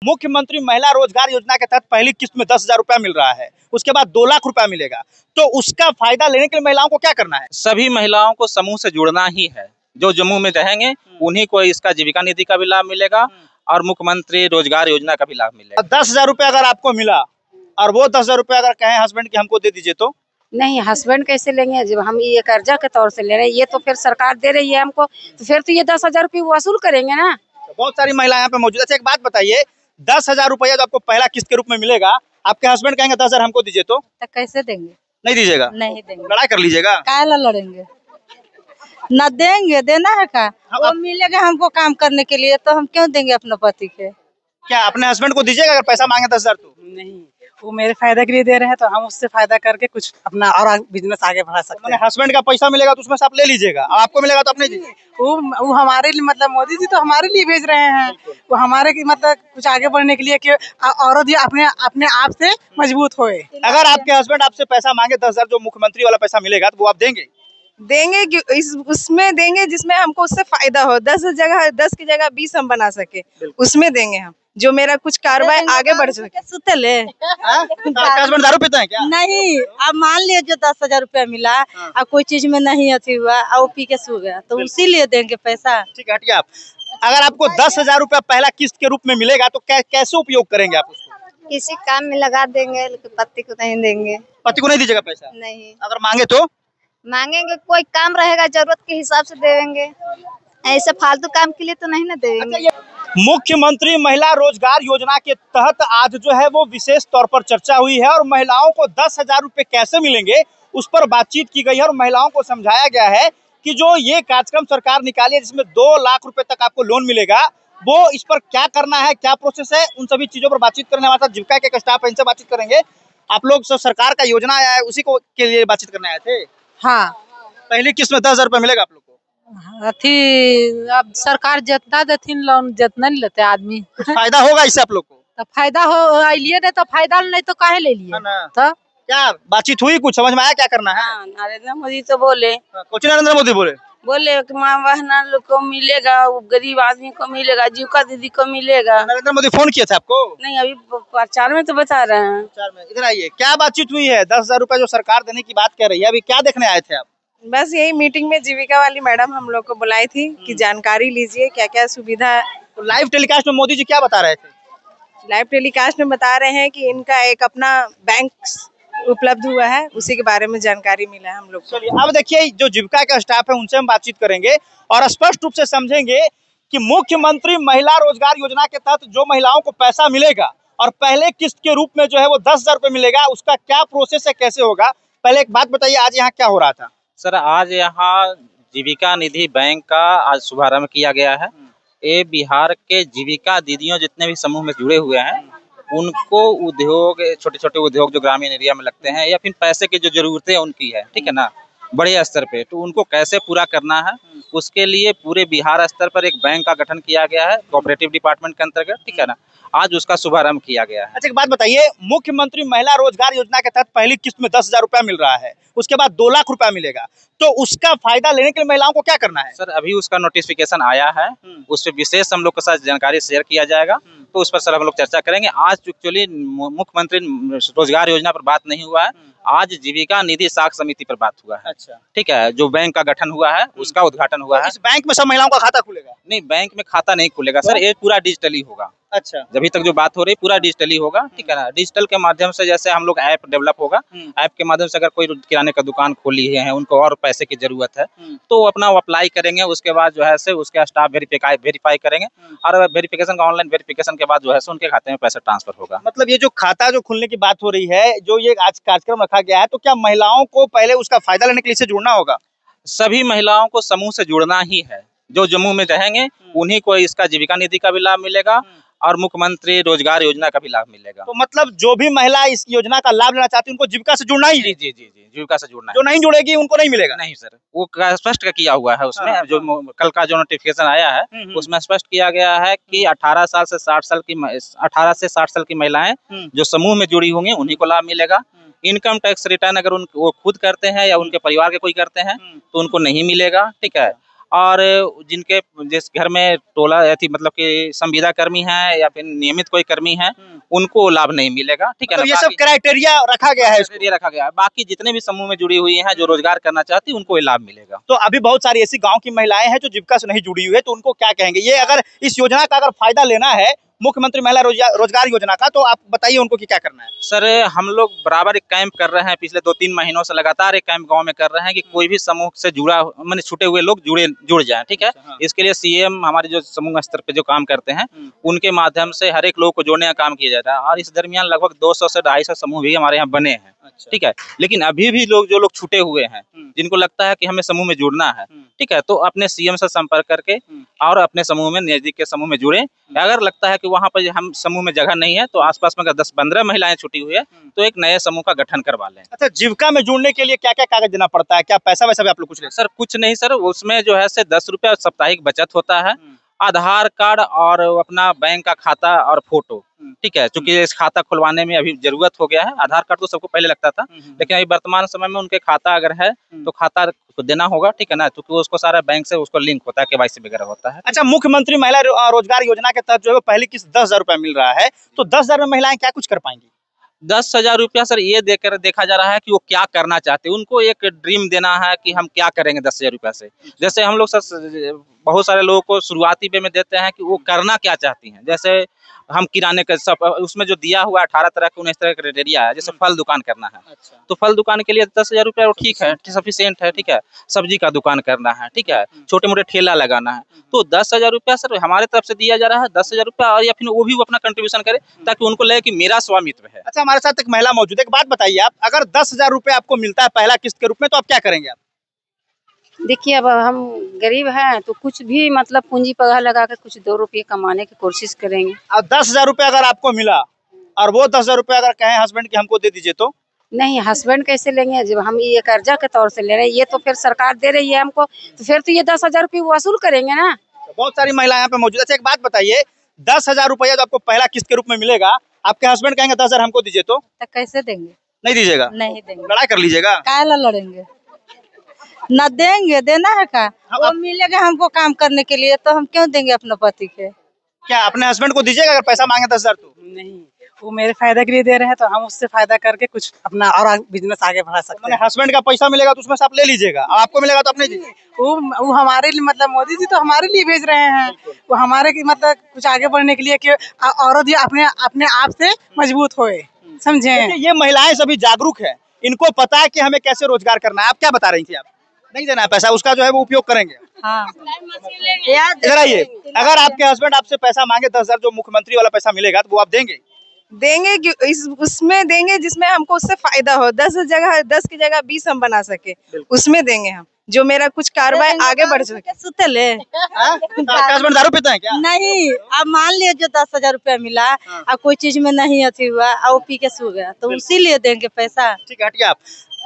मुख्यमंत्री महिला रोजगार योजना के तहत पहली किस्त में 10,000 रुपया मिल रहा है, उसके बाद 2 लाख रुपया मिलेगा। तो उसका फायदा लेने के लिए महिलाओं को क्या करना है? सभी महिलाओं को समूह से जुड़ना ही है। जो जम्मू में रहेंगे उन्हीं को इसका जीविका निधि का भी लाभ मिलेगा और मुख्यमंत्री रोजगार योजना का भी लाभ मिलेगा। 10,000 रुपया अगर आपको मिला और वो 10,000 रुपया अगर कहें हस्बैंड की हमको दे दीजिए तो नहीं, हस्बैंड कैसे लेंगे जब हम ये कर्जा के तौर से ले रहे हैं, ये तो फिर सरकार दे रही है हमको, तो फिर तो ये 10,000 रुपये वसूल करेंगे ना। तो बहुत सारी महिलाएं यहाँ पे मौजूद है। अच्छा एक बात बताइए, 10,000 रुपया जो आपको पहला किस्त के रूप में मिलेगा, आपके हस्बैंड कहेंगे 10,000 हमको दीजिए तो कैसे देंगे? नहीं दीजिएगा? नहीं देंगे। लड़ाई कर लीजिएगा? काहे लड़ेंगे? न देंगे, देना है का? वो मिलेगा हमको काम करने के लिए, तो हम क्यों देंगे अपने पति के? क्या अपने हस्बैंड को दीजिएगा अगर पैसा मांगे 10,000 तो? नहीं, वो मेरे फायदा के लिए दे रहे हैं, तो हम उससे फायदा करके कुछ अपना और बिजनेस आगे बढ़ा सकते हैं। हस्बैंड का पैसा मिलेगा तो उसमें से आप ले लीजिएगा, और आपको मिलेगा तो अपने वो हमारे लिए, मतलब मोदी जी तो हमारे लिए भेज रहे हैं, वो हमारे की मतलब कुछ आगे बढ़ने के लिए कि औरत भी अपने आप से मजबूत होए। अगर आपके हस्बैंड आपसे पैसा मांगे 10,000 जो मुख्यमंत्री वाला पैसा मिलेगा तो वो आप देंगे? देंगे, उसमें देंगे जिसमें हमको उससे फायदा हो। 10 की जगह 20 हम बना सके, उसमें देंगे हम, जो मेरा कुछ कारोबार आगे बढ़ सके। सुतले हस्बैंड दारू पीते हैं क्या? नहीं, अब मान लिया जो 10,000 रुपया मिला, अब कोई चीज में नहीं अथी हुआ और वो पी के सो गया, तो उसी लिए देंगे पैसा। ठीक है, हटिए आप। अगर आपको 10,000 रुपया पहला किस्त के रूप में मिलेगा तो कैसे उपयोग करेंगे आप उसको? किसी काम में लगा देंगे, लेकिन पति को नहीं देंगे। पति को नहीं दीजिएगा पैसा? नहीं। अगर मांगे तो? मांगेंगे, कोई काम रहेगा जरूरत के हिसाब से देंगे, ऐसे फालतू काम के लिए तो नहीं ना देंगे। मुख्यमंत्री महिला रोजगार योजना के तहत आज जो है वो विशेष तौर पर चर्चा हुई है और महिलाओं को 10,000 रुपए कैसे मिलेंगे उस पर बातचीत की गई है और महिलाओं को समझाया गया है कि जो ये कार्यक्रम सरकार निकाली है जिसमें 2 लाख रुपए तक आपको लोन मिलेगा, वो इस पर क्या करना है, क्या प्रोसेस है, उन सभी चीजों पर बातचीत करने हमारे साथ जीविका के एक स्टाफ है, इनसे बातचीत करेंगे। आप लोग सरकार का योजना आया है उसी को के लिए बातचीत करने आए थे? हाँ, पहली किस्त में 10,000 रुपए मिलेगा आप लोग को? अथी अब सरकार जितना देथिन लोन जितना नहीं लेते आदमी, फायदा होगा इससे आप लोग को? तो फायदा हो लिए नहीं तो फायदा नहीं तो काहे ले लिए? तो क्या बातचीत हुई, कुछ समझ में आया क्या करना है? नरेंद्र मोदी तो बोले कुछ नरेंद्र मोदी बोले कि माँ बहना लोग को मिलेगा, गरीब आदमी को मिलेगा, जीविका दीदी को मिलेगा। नरेंद्र मोदी फोन किया था आपको? नहीं, अभी प्रचार में तो बता रहे हैं। प्रचार में। इधर आइए, क्या बातचीत हुई है? 10,000 रुपए जो सरकार देने की बात कर रही है, अभी क्या देखने आए थे आप? बस यही मीटिंग में जीविका वाली मैडम हम लोग को बुलाई थी कि जानकारी लीजिए क्या क्या सुविधा है। तो लाइव टेलीकास्ट में मोदी जी क्या बता रहे थे? लाइव टेलीकास्ट में बता रहे हैं कि इनका एक अपना बैंक उपलब्ध हुआ है, उसी के बारे में जानकारी मिला है हम लोग। चलिए अब देखिए जो जीविका का स्टाफ है उनसे हम बातचीत करेंगे और स्पष्ट रूप से समझेंगे कि मुख्यमंत्री महिला रोजगार योजना के तहत जो महिलाओं को पैसा मिलेगा और पहले किस्त के रूप में जो है वो 10,000 रुपए मिलेगा, उसका क्या प्रोसेस है, कैसे होगा। पहले एक बात बताइए, आज यहाँ क्या हो रहा था? सर आज यहाँ जीविका निधि बैंक का आज शुभारंभ किया गया है। ये बिहार के जीविका दीदियों जितने भी समूह में जुड़े हुए हैं उनको उद्योग, छोटे छोटे उद्योग जो ग्रामीण एरिया में लगते हैं या फिर पैसे की जो जरूरतें उनकी है, ठीक है ना, बड़े स्तर पे, तो उनको कैसे पूरा करना है उसके लिए पूरे बिहार स्तर पर एक बैंक का गठन किया गया है कोऑपरेटिव डिपार्टमेंट के अंतर्गत, ठीक है ना। आज उसका शुभारंभ किया गया है। अच्छा एक बात बताइए, मुख्यमंत्री महिला रोजगार योजना के तहत पहली किस्त में 10,000 रुपया मिल रहा है, उसके बाद 2 लाख रुपया मिलेगा, तो उसका फायदा लेने के लिए महिलाओं को क्या करना है? सर अभी उसका नोटिफिकेशन आया है, उस पर विशेष हम लोग के साथ जानकारी शेयर किया जाएगा, तो उस पर सर हम लोग चर्चा करेंगे। आज एक्चुअली मुख्यमंत्री रोजगार योजना पर बात नहीं हुआ है, आज जीविका निधि साख समिति पर बात हुआ है। अच्छा, ठीक है, जो बैंक का गठन हुआ है उसका उद्घाटन हुआ है। इस बैंक में सब महिलाओं का खाता खुलेगा? नहीं, बैंक में खाता नहीं खुलेगा सर, ये पूरा डिजिटली होगा। अच्छा, अभी तक जो बात हो रही पूरा डिजिटली होगा, ठीक है ना। डिजिटल के माध्यम से जैसे हम लोग ऐप डेवलप होगा, ऐप के माध्यम से अगर कोई किराने का दुकान खोली है, उनको और पैसे की जरूरत है तो अपना अप्लाई करेंगे, उसके बाद जो है से उसके स्टाफ वेरीफाई करेंगे और वेरिफिकेशन का ऑनलाइन वेरिफिकेशन के बाद जो है से उनके खाते में पैसा ट्रांसफर होगा। मतलब ये जो खाता जो खुलने की बात हो रही है, जो ये आज कार्यक्रम रखा गया है, तो क्या महिलाओं को पहले उसका फायदा लेने के लिए जुड़ना होगा? सभी महिलाओं को समूह से जुड़ना ही है। जो जम्मू में रहेंगे उन्हीं को इसका जीविका निधि का भी लाभ मिलेगा और मुख्यमंत्री रोजगार योजना का भी लाभ मिलेगा। तो मतलब जो भी महिला इस योजना का लाभ लेना चाहती है उनको जीविका से जुड़ना ही? जी जी जी जी, जीविका से जुड़ना है। जो नहीं जुड़ेगी उनको नहीं मिलेगा? नहीं सर, वो स्पष्ट किया हुआ है उसमें। जो कल का जो नोटिफिकेशन आया है उसमें स्पष्ट किया गया है कि 18 से 60 साल की महिलाएं जो समूह में जुड़ी होंगी उन्हीं को लाभ मिलेगा। इनकम टैक्स रिटर्न अगर वो खुद करते हैं या उनके परिवार के कोई करते हैं तो उनको नहीं मिलेगा, ठीक है। और जिनके जिस घर में टोला थी मतलब कि संविदा कर्मी है या फिर नियमित कोई कर्मी है उनको लाभ नहीं मिलेगा। ठीक है, तो ये सब क्राइटेरिया रखा गया है, ये रखा गया है। बाकी जितने भी समूह में जुड़ी हुई हैं जो रोजगार करना चाहती है उनको ये लाभ मिलेगा। तो अभी बहुत सारी ऐसी गांव की महिलाएं हैं जो जीविका से नहीं जुड़ी हुई है, तो उनको क्या कहेंगे? ये अगर इस योजना का अगर फायदा लेना है मुख्यमंत्री महिला रोजगार योजना का, तो आप बताइए उनको कि क्या करना है। सर हम लोग बराबर एक कैंप कर रहे हैं, पिछले 2-3 महीनों से लगातार एक कैंप गांव में कर रहे हैं कि कोई भी समूह से जुड़ा माने छूटे हुए लोग जुड़ जाएं। ठीक है, इसके लिए सीएम हमारे जो समूह स्तर पे जो काम करते हैं उनके माध्यम से हर एक लोग को जोड़ने का काम किया जाता है और इस दरमियान लगभग 200 से 250 समूह भी हमारे यहाँ बने हैं। ठीक है, लेकिन अभी भी जो लोग छूटे हुए हैं जिनको लगता है कि हमें समूह में जुड़ना है, ठीक है, तो अपने सीएम से संपर्क करके और अपने समूह में नजदीक के समूह में जुड़े। अगर लगता है कि वहाँ पर हम समूह में जगह नहीं है तो आसपास में अगर 10-15 महिलाएं छुटी हुई है तो एक नए समूह का गठन करवा लें। अच्छा, जीविका में जुड़ने के लिए क्या क्या कागज देना पड़ता है? क्या पैसा वैसा भी आप लोग कुछ लेते हैं? सर कुछ नहीं सर, उसमें जो है से 10 रुपया साप्ताहिक बचत होता है, आधार कार्ड और अपना बैंक का खाता और फोटो। ठीक है, क्योंकि इस खाता खुलवाने में अभी जरूरत हो गया है। आधार कार्ड तो सबको पहले लगता था, लेकिन अभी वर्तमान समय में उनके खाता अगर है तो खाता देना होगा। ठीक है ना, क्योंकि उसको सारा बैंक से उसको लिंक होता है, केवाईसी वगैरह होता है। अच्छा, मुख्यमंत्री महिला रोजगार योजना के तहत जो है पहली किस्त 10,000 रुपया मिल रहा है, तो 10,000 में महिलाएं क्या कुछ कर पाएंगी? 10,000 रुपया सर ये देकर देखा जा रहा है कि वो क्या करना चाहते हैं। उनको एक ड्रीम देना है कि हम क्या करेंगे 10,000 रुपया से। जैसे हम लोग सर बहुत सारे लोगों को शुरुआती पे में देते हैं कि वो करना क्या चाहती हैं। जैसे हम किराने का सब उसमें जो दिया हुआ 18 तरह के 19 तरह का क्राइटेरिया है। जैसे फल दुकान करना है, तो फल दुकान के लिए 10,000 रुपया ठीक है, सफिशिएंट है। ठीक है, सब्जी का दुकान करना है, ठीक है, छोटे मोटे ठेला लगाना है, तो 10,000 रुपया सर हमारे तरफ से दिया जा रहा है। 10,000 रुपया और या फिर वो भी अपना कंट्रीब्यूशन करे ताकि उनको लगे कि मेरा स्वामित्व है। अच्छा, हमारे साथ एक महिला मौजूद है, एक बात बताइए आप, अगर 10,000 रुपया आपको मिलता है पहला किस्त के रूप में, तो आप क्या करेंगे? आप देखिए, अब हम गरीब हैं तो कुछ भी मतलब पूंजी पगार लगा के कुछ 2 रुपये कमाने की कोशिश करेंगे। और 10,000 रुपया अगर आपको मिला और वो 10,000 रुपया अगर कहें हस्बैंड की हमको दे दीजिए, तो नहीं, हस्बैंड कैसे लेंगे जब हम ये कर्जा के तौर से ले रहे हैं? ये तो फिर सरकार दे रही है हमको, तो फिर तो ये 10,000 रुपये वसूल करेंगे ना। तो बहुत सारी महिलाएं यहाँ पे मौजूद है। अच्छा, एक बात बताइए, 10,000 रुपया जो आपको पहला किस्त के रूप में मिलेगा, आपके हस्बैंड कहेंगे 10,000 हमको दीजिए, तो कैसे देंगे? नहीं दीजिएगा? नहीं देंगे। लड़ाई कर लीजिएगा? काहे लड़ेंगे? न देंगे, देना है का? वो मिलेगा हमको काम करने के लिए, तो हम क्यों देंगे अपने पति के? क्या अपने हस्बैंड को दीजिएगा अगर पैसा मांगे 10,000? तो नहीं, वो मेरे फायदा के लिए दे रहे हैं, तो हम उससे फायदा करके कुछ अपना और बिजनेस आगे बढ़ा सकते हैं। हस्बैंड का पैसा मिलेगा तो उसमें से आप ले लीजिएगा, और आपको मिलेगा तो आप नहीं दीजिए। वो हमारे लिए मतलब मोदी जी तो हमारे लिए भेज रहे हैं, वो हमारे की मतलब कुछ आगे बढ़ने के लिए कि औरत अपने अपने आप से मजबूत होए, समझे? ये महिलाएं सभी जागरूक है, इनको पता है कि हमें कैसे रोजगार करना है। आप क्या बता रही थी? आप नहीं देना है पैसा, उसका जो है वो उपयोग करेंगे। हाँ, इधर आइए, अगर आपके हस्बैंड आपसे पैसा मांगे 10,000 जो मुख्यमंत्री वाला पैसा मिलेगा, तो वो आप देंगे? देंगे, उसमें देंगे जिसमें हमको उससे फायदा हो। 10 की जगह 20 हम बना सके, उसमें देंगे हम, जो मेरा कुछ कार्रवाई आगे बढ़ सके। सुतले हस्बैंड दारू पीते हैं क्या? नहीं, अब मान लिया जो 10,000 रुपया मिला, अब कोई चीज में नहीं अथी हुआ और वो पी के सो गया, तो इसीलिए देंगे पैसा। ठीक है, हटिए आप।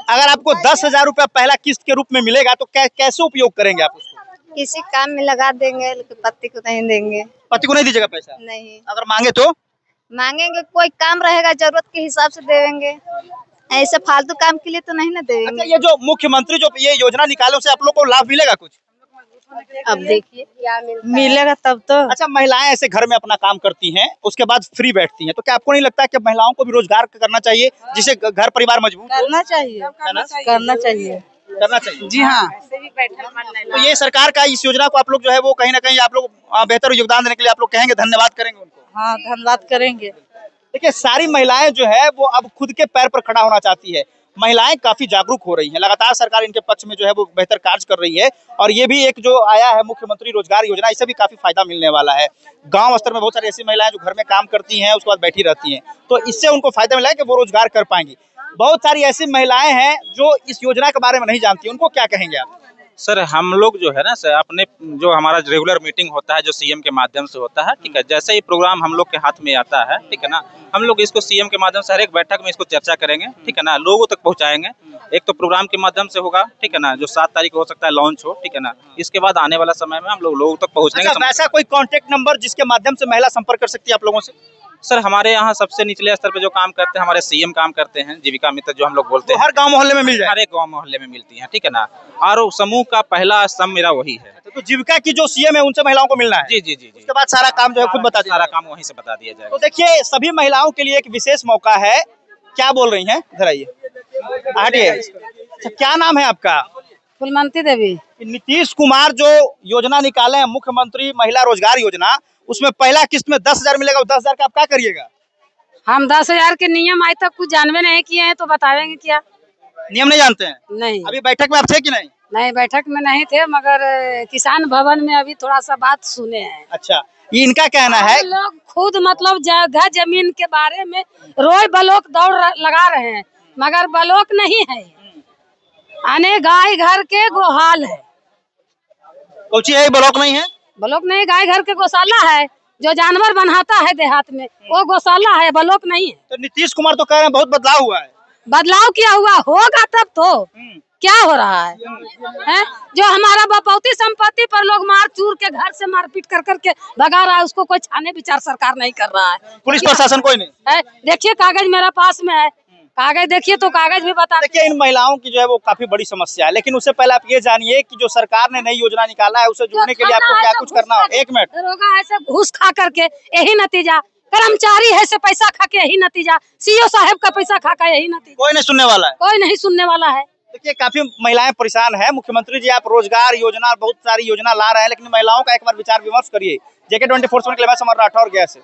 अगर आपको 10,000 रुपया पहला किस्त के रूप में मिलेगा तो कैसे उपयोग करेंगे आप उसको? किसी काम में लगा देंगे, लेकिन पति को नहीं देंगे। पति को नहीं दीजिएगा पैसा? नहीं। अगर मांगे तो मांगेंगे, कोई काम रहेगा जरूरत के हिसाब से देंगे, ऐसे फालतू काम के लिए तो नहीं ना देंगे। अच्छा, ये जो मुख्यमंत्री जो ये योजना निकाले उससे आप लोग को लाभ मिलेगा कुछ? अब देखिए क्या मिलेगा तब तो। अच्छा, महिलाएं ऐसे घर में अपना काम करती हैं, उसके बाद फ्री बैठती हैं, तो क्या आपको नहीं लगता है कि महिलाओं को भी रोजगार करना चाहिए, जिससे घर परिवार मजबूत हो? करना चाहिए, करना चाहिए। जी हाँ। तो ये सरकार का इस योजना को आप लोग जो है वो कहीं ना कहीं आप लोग बेहतर योगदान देने के लिए आप लोग कहेंगे, धन्यवाद करेंगे उनको? हाँ, धन्यवाद करेंगे। देखिए, सारी महिलाएं जो है वो अब खुद के पैर पर खड़ा होना चाहती है। महिलाएं काफी जागरूक हो रही हैं, लगातार सरकार इनके पक्ष में जो है वो बेहतर कार्य कर रही है, और ये भी एक जो आया है मुख्यमंत्री रोजगार योजना, इससे भी काफी फायदा मिलने वाला है। गांव स्तर में बहुत सारी ऐसी महिलाएं जो घर में काम करती हैं उसके बाद बैठी रहती हैं, तो इससे उनको फायदा मिला है कि वो रोजगार कर पाएंगी। बहुत सारी ऐसी महिलाएं हैं जो इस योजना के बारे में नहीं जानती, उनको क्या कहेंगे आप? सर हम लोग जो है ना सर अपने जो हमारा रेगुलर मीटिंग होता है जो सीएम के माध्यम से होता है, ठीक है, जैसे ही प्रोग्राम हम लोग के हाथ में आता है, ठीक है ना, हम लोग इसको सीएम के माध्यम से हर एक बैठक में इसको चर्चा करेंगे, ठीक है ना, लोगों तक पहुंचाएंगे। एक तो प्रोग्राम के माध्यम से होगा, ठीक है ना, जो 7 तारीख हो सकता है लॉन्च हो, ठीक है ना, इसके बाद आने वाला समय में हम लोग लोगों तक पहुँचेंगे। अच्छा, ऐसा कोई कॉन्टेक्ट नंबर जिसके माध्यम से महिला संपर्क कर सकती है आप लोगों से? सर हमारे यहाँ सबसे निचले स्तर पे जो काम करते हैं हमारे सीएम काम करते हैं, जीविका मित्र जो हम लोग बोलते हैं, हर गांव मोहल्ले में मिल जाए, हर एक गाँव मोहल्ले में मिलती है, ठीक है ना। और समूह का पहला स्तंभ मेरा वही है। तो जीविका की जो सीएम है उनसे महिलाओं को मिलना है। जी जी जी जी, उसके बाद सारा काम जो है खुद बता दिया सारा जाएगा। काम वहीं से बता दिया जाएगा। तो देखिए सभी महिलाओं के लिए एक विशेष मौका है। क्या बोल रही हैं? इधर आइए, हटिए। अच्छा, क्या नाम है आपका? फुलमंती देवी। नीतीश कुमार जो योजना निकाले हैं मुख्यमंत्री महिला रोजगार योजना, उसमें पहला किस्त में 10,000 मिलेगा। 10,000 का आप क्या करिएगा? हम 10,000 के नियम आज तक कुछ जानवे नहीं किए हैं, तो बतावेंगे क्या? नियम नहीं जानते हैं? नहीं, अभी बैठक में आप थे कि नहीं? नहीं बैठक में नहीं थे, मगर किसान भवन में अभी थोड़ा सा बात सुने हैं। अच्छा, ये इनका कहना है हम लोग खुद मतलब जगह जमीन के बारे में रोज ब्लॉक दौड़ लगा रहे हैं, मगर ब्लॉक नहीं है, आने गाय घर के गोहाल है। कोची है, ब्लॉक नहीं है? ब्लॉक नहीं, गाय घर के गौशाला है, जो जानवर बनाता है देहात में वो गौशाला है, ब्लॉक नहीं है। तो नीतीश कुमार तो कह रहे हैं बहुत बदलाव हुआ है। बदलाव क्या हुआ होगा तब तो क्या हो रहा है, हैं? जो हमारा बपौती संपत्ति पर लोग मार चूर के घर से मारपीट कर करके भगा रहा है, उसको कोई छाने विचार सरकार नहीं कर रहा है। पुलिस प्रशासन कोई नहीं है? देखिए कागज मेरा पास में है, कागज देखिए तो कागज भी बता। देखिए इन महिलाओं की जो है वो काफी बड़ी समस्या है, लेकिन उससे पहले आप ये जानिए कि जो सरकार ने नई योजना निकाला है उसे जुड़ने के लिए आपको क्या कुछ करना होगा। 1 मिनट। दरोगा ऐसे घूस खा करके यही नतीजा, कर्मचारी है से पैसा खा के यही नतीजा, सीओ साहब का पैसा खा का यही नतीजा। कोई नहीं सुनने वाला है, कोई नहीं सुनने वाला है। देखिए काफी महिलाएं परेशान है। मुख्यमंत्री जी आप रोजगार योजना बहुत सारी योजना ला रहे हैं, लेकिन महिलाओं का एक बार विचार विमर्श करिए। JK 24/7 के लिए मैं समर राठौर गया से।